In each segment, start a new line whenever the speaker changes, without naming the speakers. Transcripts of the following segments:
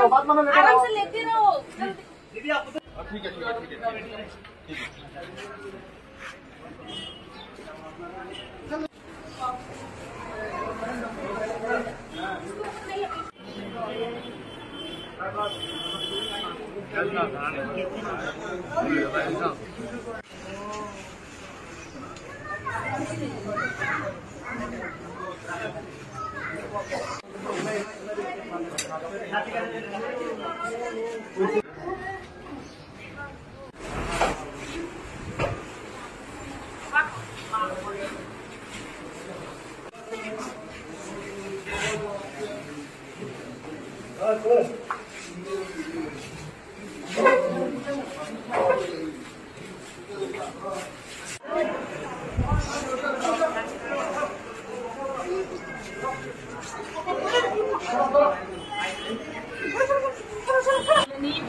आराम से लेते रहो।
ठीक है ठीक है ठीक है ठीक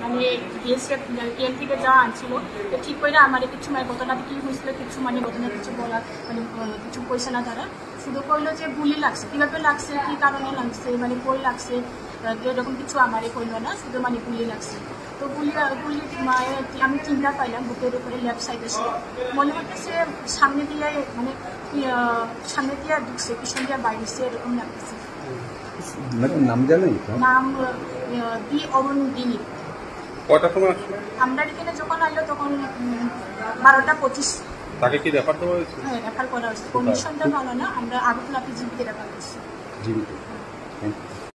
মানে বিএসএফ এল থেকে যা আনছিল তো ঠিক করে আমার কিছু মানে ঘটনা কি হয়েছিল কিছু মানে ঘটনা কিছু বলার মানে কিছু পয়সা না তারা শুধু কইলো যে গুলি লাগছে কীভাবে লাগছে কী কারণে লাগছে মানে কই লাগছে এরকম কিছু আমারে কইল না শুধু মানে গুলি লাগছে তো গুলি আমি চিন্তা পাইলাম বুকের উপরে লেফট সাইডে ছিল মনে হচ্ছে সামনে দিয়ে মানে সামনে দিয়ে ঢুকছে পিছন দিয়ে বাইরেছে এরকম লাগতেছে।
নাম জানেন?
নাম বি অরুণদিনী।
কয়টার সময় আসলো?
আমরা এখানে যখন আইলো তখন 12:25।
তাকে কি রেফার করা হয়েছে?
হ্যাঁ রেফার করা হয়েছে। কন্ডিশনটা ভালো না, আমরা আগরতলা জীবিত রেফার করছি।
জীবিত।